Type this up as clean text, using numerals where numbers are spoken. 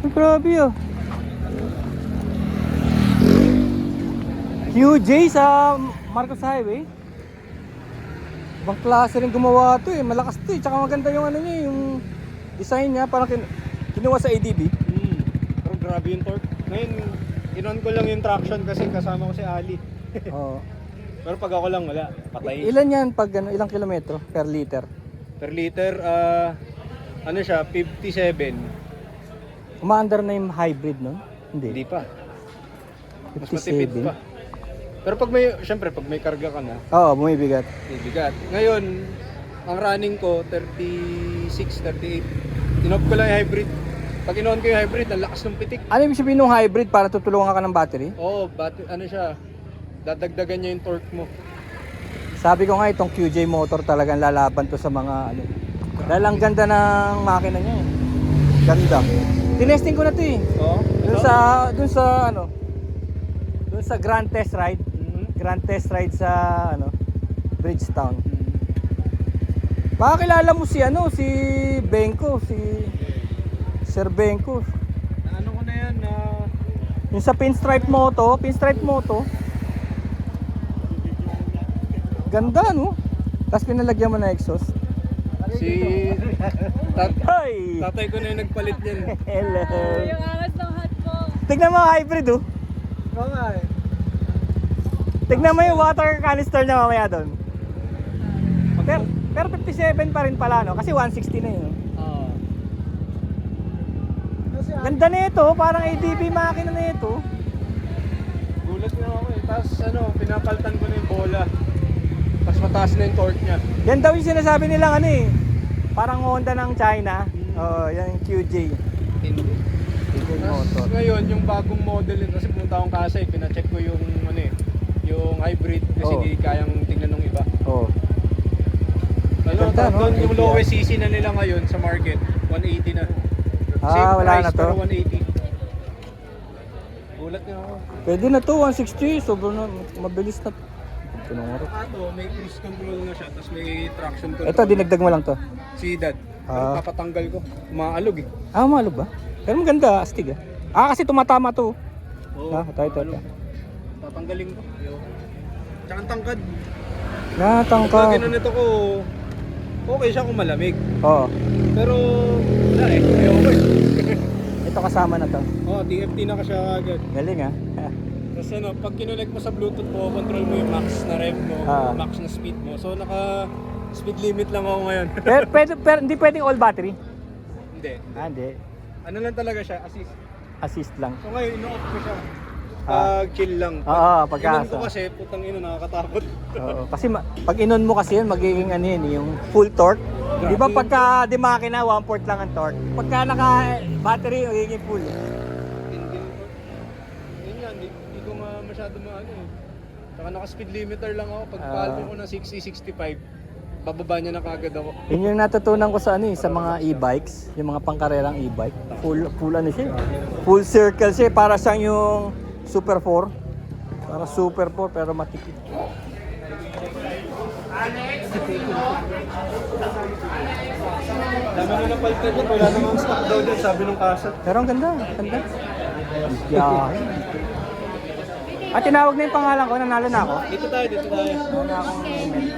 Grabe ah. QJ sa Marcos Highway. Ibang klase rin gumawa to eh. Malakas to eh. Tsaka maganda yung ano niya, yung design niya. Parang kinuha sa ADB. Pero grabe yung torque. Ngayon, inon ko lang yung traction kasi kasama ko si Ali. Oo. Pero pag ako lang, wala. Patay. Ilan yan pag ano, ilang kilometro per liter? Per liter, ano siya, 57. Umaandar na yung hybrid no? Hindi Hindi. pa. Mas matipid 57. pa. Pero pag may, syempre, pag may karga ka na, Oo, bumibigat. bibigat. Ngayon, ang running ko, 36, 38. Inop ko lang yung hybrid. Pag inon ko yung hybrid, ang lakas ng pitik. Ano yung sabihin ng hybrid para tutulungan ka ng battery? Oo, ano siya, dadagdagan niya yung torque mo. Sabi ko nga itong QJ motor talagang lalaban to sa mga ano. Dahil ang ganda ng makina niya eh. Ganda. Tinesting ko na to eh. Oo? Dun sa Grand Test Ride. Grand Test Ride sa ano, Bridgetown. Baka kilala mo si ano, si Benko, si Sir Benko. Ano ko na yan, Yung sa Pinstripe Moto. Ganda no? Tapos pinalagyan mo na exhaust. si Hey! tatay ko na yung nagpalit niyan. Hello! Yung angas ng hat mo. Tignan mo hybrid oh. Oo nga eh. Tignan mo yung water canister niya mamaya doon. Pero 57 pa rin pala no? Kasi 160 na yun. Oo. Ganda na ito, parang ADB makina na ito. Gulat nga ako eh. Tapos ano, pinapaltan ko na yung bola. Tapos mataas na yung torque niya. Yan daw yung sinasabi nilang ano eh. Parang Honda ng China. Oo, yan yung QJ. Hindi. QJ Tapos motor. ngayon, yung bagong model yun, kasi pumunta akong Kasay, pinacheck ko yung ano eh, yung hybrid kasi Oo. hindi kayang tingnan ng iba. Oo. Ano, Ganda, no? doon yung lowest CC na nila ngayon sa market, 180 na. Ah, wala na to? Pero 180. Gulat nga ako. Pwede na to, 160. Sobrang na, mabilis na. Pinungarap. Ato, may cruise control na siya, tapos may traction control. Ito, dinagdag mo lang to. Si Dad. Ah. Papatanggal ko. Maalog eh. Ah, malo ba? Pero maganda, astig ah. Ah, kasi tumatama to. Oo. Ah, ito. Tatanggalin ko. Tsaka ang tangkad. Natangka. Pag ginanito ko, okay siya kung malamig. Oo. Pero, wala eh. Ayoko eh. Ito kasama na to. Oh, TFT na ka siya agad. Galing ah. Tapos ano, pag kinonect mo sa Bluetooth mo, control mo yung max na rev mo, Ah. max na speed mo. So, naka speed limit lang ako ngayon. pero hindi pwedeng all battery. Hindi. Ah, hindi. Ano lang talaga siya, assist. Assist lang. So ngayon, ino-off ko siya. Ah. Pag chill lang. Oo, Inon pagkasa. ko kasi, putang ina, nakakatakot. Oo. Kasi pag inon mo kasi yun, magiging ano yun, yung full torque. Di ba pagka di makina, 1/4 lang ang torque. Pagka naka battery, magiging full. Hindi. Yun nga, hindi ko masyado maano eh. Saka naka-speed limiter lang ako. Pag palmo ko ng 60-65, bababa niya na kagad ako. Yun yung natutunan ko sa ano eh, sa mga e-bikes, yung mga pangkarerang e-bike. Full ano siya. Full circle siya, para siyang yung Super 4. Para Super 4 pero matipid. Dami na napalitan yun, wala namang stock daw dyan, sabi nung kasat. Pero ang ganda. Yeah. Tinawag na yung pangalan ko, nanalo na ako. Dito tayo. Nanalo na akong email.